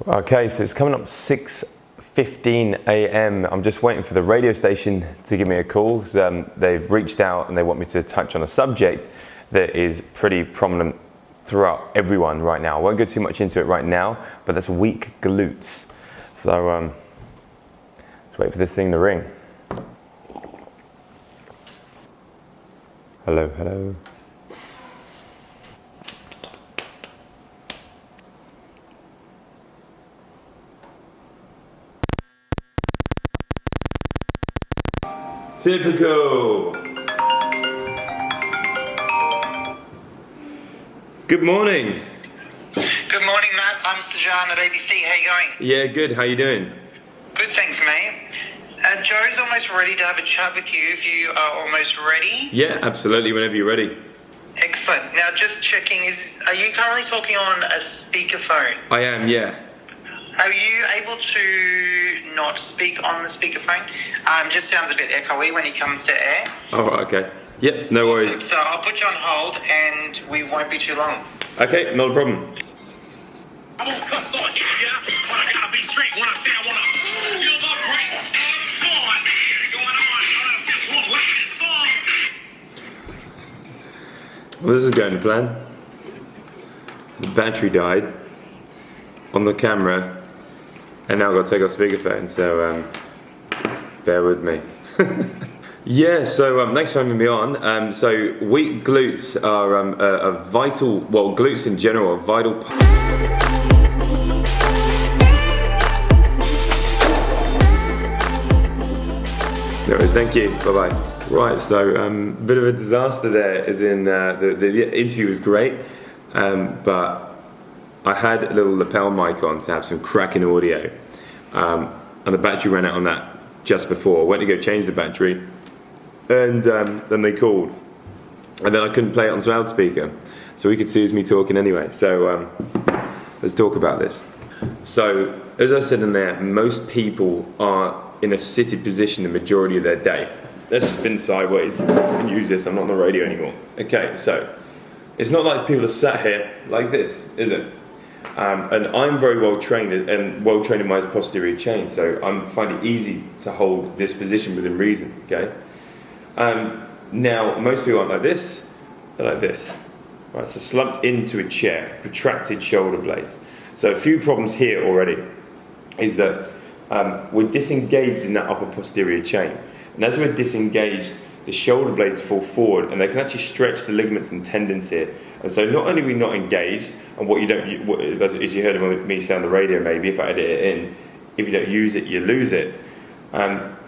Okay, so it's coming up 6:15 a.m. I'm just waiting for the radio station to give me a call. They've reached out and they want me to touch on a subject that is pretty prominent throughout everyone right now. I won't go too much into it right now, but that's weak glutes. So let's wait for this thing to ring. Hello, hello. Typical. Good morning. Good morning, Matt. I'm Sajan at ABC. How you going? Yeah, good. How you doing? Good, thanks, mate. Joe's almost ready to have a chat with you if you are almost ready. Yeah, absolutely. Whenever you're ready. Excellent. Now, just checking, are you currently talking on a speakerphone? I am, yeah. Are you able to not speak on the speakerphone? Just sounds a bit echoey when he comes to air. Oh, okay. Yep, no worries. So I'll put you on hold and we won't be too long. Okay, not a problem. I won't cuss on here, yeah, but I gotta be straight when I say I wanna feel the break of dawn. Going on, I feel more like this song. Well, this is going to plan. The battery died on the camera, and now I've got to take off speakerphone, so bear with me. Yeah, so thanks for having me on. So weak glutes are a vital, well, glutes in general are vital part. No worries, thank you, bye-bye. Right, so bit of a disaster there, as in the interview was great, but I had a little lapel mic on to have some cracking audio, and the battery ran out on that just before. I went to go change the battery, and then they called, and then I couldn't play it on loudspeaker, so we could see it was me talking anyway. So let's talk about this. So as I said in there, most people are in a seated position the majority of their day. Let's spin sideways and use this. I'm not on the radio anymore. Okay, so it's not like people are sat here like this, is it? And I'm very well trained and well trained in my posterior chain, so I find it easy to hold this position within reason. Okay. Now most people aren't like this; they're like this. Right, so slumped into a chair, protracted shoulder blades. So a few problems here already is that we're disengaged in that upper posterior chain, and as we're disengaged, the shoulder blades fall forward, and they can actually stretch the ligaments and tendons here. And so not only are we not engaged, and as you heard me say on the radio, maybe if I edit it in, if you don't use it, you lose it.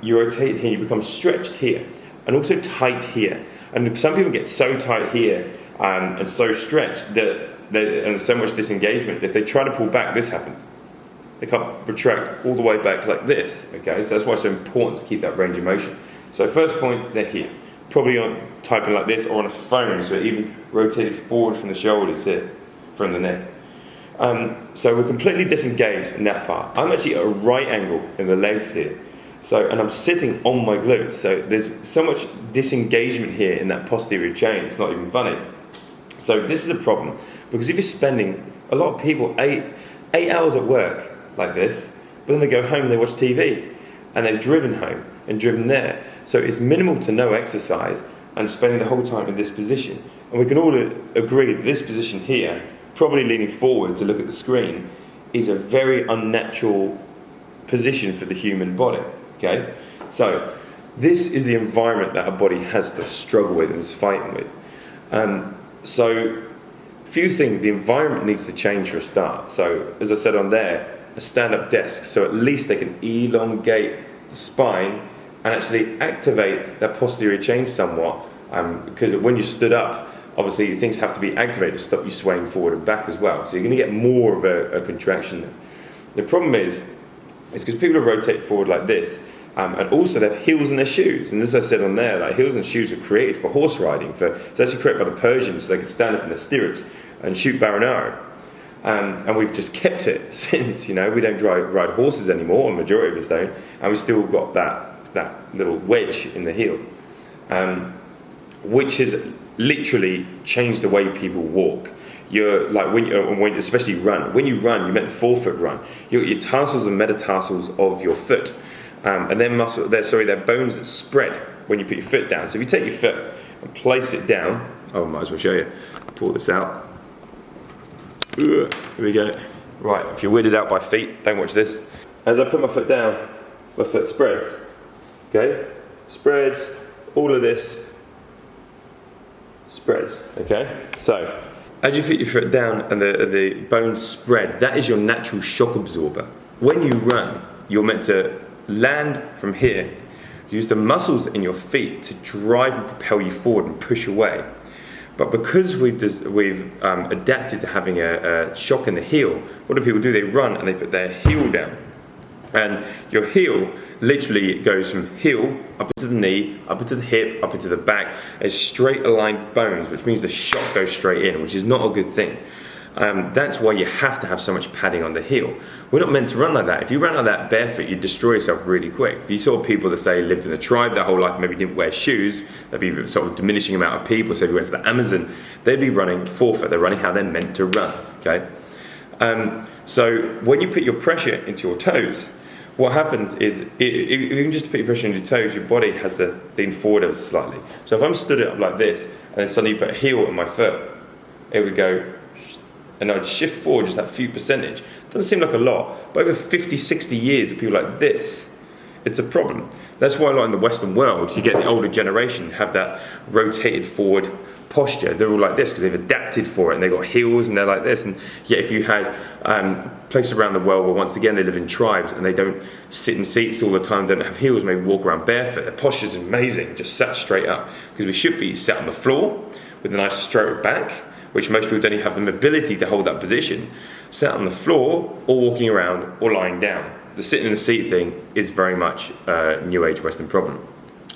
You rotate here, you become stretched here, and also tight here. And some people get so tight here and so stretched and so much disengagement, if they try to pull back, this happens. They can't protract all the way back like this. Okay, so that's why it's so important to keep that range of motion. So first point, they're here. Probably on typing like this or on a phone, so even rotated forward from the shoulders here, from the neck. So we're completely disengaged in that part. I'm actually at a right angle in the legs here. And I'm sitting on my glutes. So there's so much disengagement here in that posterior chain, it's not even funny. So this is a problem, because if you're spending, a lot of people, eight hours at work like this, but then they go home and they watch TV, and they've driven home and driven there. So it's minimal to no exercise and spending the whole time in this position. And we can all agree that this position here, probably leaning forward to look at the screen, is a very unnatural position for the human body. Okay? So this is the environment that our body has to struggle with and is fighting with. So few things, the environment needs to change for a start. So as I said on there, a stand-up desk, so at least they can elongate the spine and actually activate that posterior chain somewhat, because when you stood up, obviously things have to be activated to stop you swaying forward and back as well, so you're going to get more of a contraction there. The problem is because people are rotated forward like this, and also they have heels in their shoes, and as I said on there, like heels and shoes were created for horse riding, it's actually created by the Persians so they could stand up in their stirrups and shoot bow and arrow. And we've just kept it since, we don't ride horses anymore, a majority of us don't, and we've still got that little wedge in the heel, which has literally changed the way people walk. you're like when especially run. When you run, you meant the forefoot run. Your tarsals and metatarsals of your foot, and their bones that spread when you put your foot down. So if you take your foot and place it down, I might as well show you. Pull this out. Here we go. Right, if you're weirded out by feet, don't watch this. As I put my foot down, my foot spreads. Okay, spreads. All of this spreads. Okay, so as you put your foot down and the bones spread, that is your natural shock absorber. When you run, you're meant to land from here. Use the muscles in your feet to drive and propel you forward and push away. But because we've adapted to having a shock in the heel, what do people do? They run and they put their heel down. And your heel literally goes from heel up into the knee, up into the hip, up into the back as straight aligned bones, which means the shock goes straight in, which is not a good thing. That's why you have to have so much padding on the heel. We're not meant to run like that. If you ran like that barefoot, you'd destroy yourself really quick. If you saw people that say lived in a tribe their whole life, maybe didn't wear shoes, that'd be sort of diminishing amount of people. So if you went to the Amazon, they'd be running forefoot. They're running how they're meant to run. Okay. So when you put your pressure into your toes, what happens is, even just to put your pressure into your toes, your body has to lean forward ever so slightly. So if I'm stood up like this, and then suddenly you put a heel on my foot, it would go, and I'd shift forward just that few percentage. Doesn't seem like a lot, but over 50, 60 years of people like this, it's a problem. That's why a lot in the Western world, you get the older generation have that rotated forward posture. They're all like this because they've adapted for it, and they've got heels and they're like this. And yet if you had places around the world where once again they live in tribes and they don't sit in seats all the time, don't have heels, maybe walk around barefoot, their posture's amazing, just sat straight up. Because we should be sat on the floor with a nice straight back, which most people don't even have the mobility to hold that position, sat on the floor or walking around or lying down. The sitting in the seat thing is very much a New Age Western problem.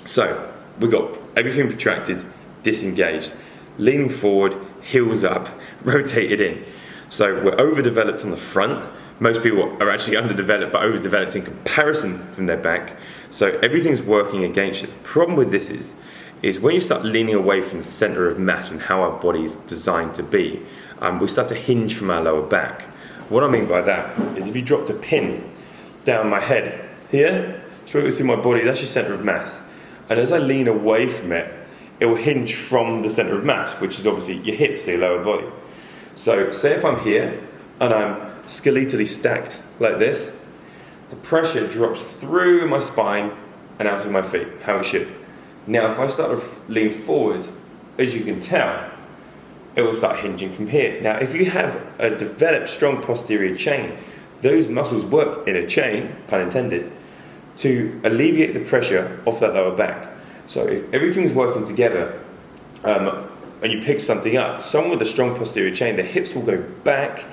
So we've got everything protracted, disengaged, leaning forward, heels up, rotated in. So we're overdeveloped on the front. Most people are actually underdeveloped, but overdeveloped in comparison from their back. So everything's working against you. The problem with this is when you start leaning away from the center of mass and how our body's designed to be, we start to hinge from our lower back. What I mean by that is if you dropped a pin down my head here, straight through my body, that's your center of mass. And as I lean away from it, it will hinge from the center of mass, which is obviously your hips, so your lower body. So say if I'm here and I'm skeletally stacked like this, the pressure drops through my spine and out through my feet, how it should. Now if I start to lean forward, as you can tell, it will start hinging from here. Now if you have a developed strong posterior chain, those muscles work in a chain, pun intended, to alleviate the pressure off that lower back. So if everything's working together and you pick something up, someone with a strong posterior chain, their hips will go back,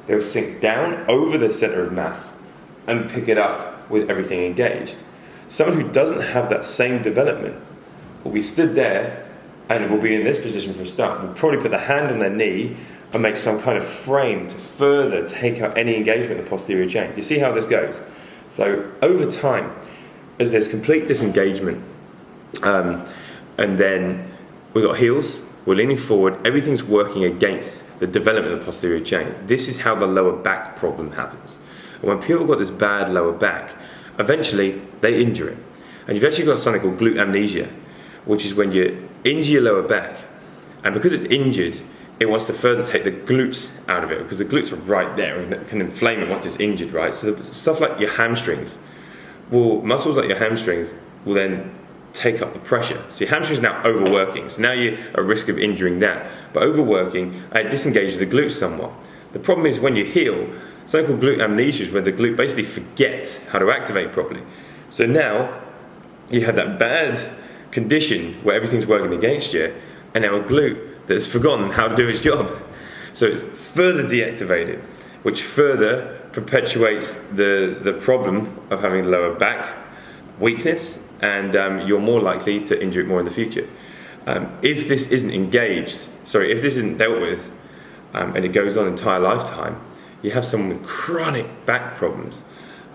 they'll sink down over the center of mass and pick it up with everything engaged. Someone who doesn't have that same development will be stood there and will be in this position for a start. Will probably put the hand on their knee and make some kind of frame to further take out any engagement in the posterior chain. You see how this goes? So over time, as there's complete disengagement, and then we've got heels, we're leaning forward, everything's working against the development of the posterior chain. This is how the lower back problem happens. And when people have got this bad lower back, eventually they injure it. And you've actually got something called glute amnesia, which is when you injure your lower back, and because it's injured, it wants to further take the glutes out of it, because the glutes are right there and it can inflame it once it's injured, right? So stuff like your hamstrings, muscles like your hamstrings will then take up the pressure. So your hamstring's now overworking. So now you're at risk of injuring that. But overworking, it disengages the glutes somewhat. The problem is when you heal, something called glute amnesia is where the glute basically forgets how to activate properly. So now you have that bad condition where everything's working against you, and now a glute that's forgotten how to do its job. So it's further deactivated, which further perpetuates the problem of having lower back weakness, and you're more likely to injure it more in the future. If this isn't if this isn't dealt with, and it goes on entire lifetime, you have someone with chronic back problems,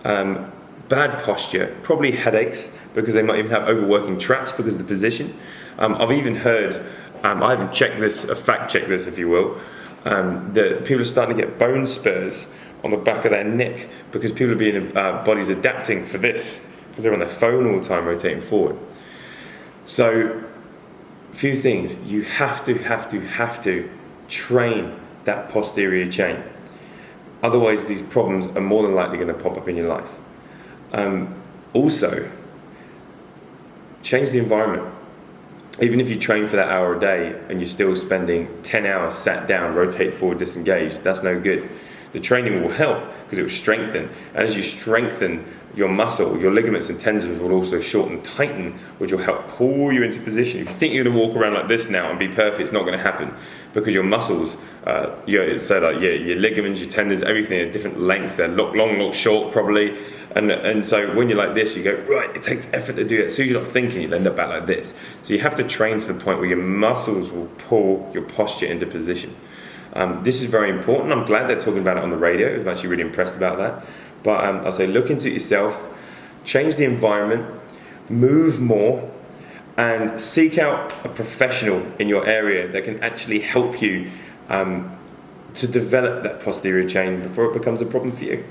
bad posture, probably headaches, because they might even have overworking traps because of the position. I've even heard, I haven't checked this, fact checked this if you will, That people are starting to get bone spurs on the back of their neck because people are being bodies adapting for this because they're on their phone all the time rotating forward. So, a few things. You have to train that posterior chain. Otherwise, these problems are more than likely going to pop up in your life. Also, change the environment. Even if you train for that hour a day and you're still spending 10 hours sat down, rotate forward, disengaged, that's no good. The training will help because it will strengthen. And as you strengthen your muscle, your ligaments and tendons will also shorten, tighten, which will help pull you into position. If you think you're going to walk around like this now and be perfect, it's not going to happen because your muscles, your ligaments, your tendons, everything are different lengths. They're long, short, probably. And so when you're like this, you go, right, it takes effort to do it. As soon as you're not thinking, you'll end up back like this. So you have to train to the point where your muscles will pull your posture into position. This is very important. I'm glad they're talking about it on the radio. I'm actually really impressed about that. But I'll say look into it yourself, change the environment, move more, and seek out a professional in your area that can actually help you to develop that posterior chain before it becomes a problem for you.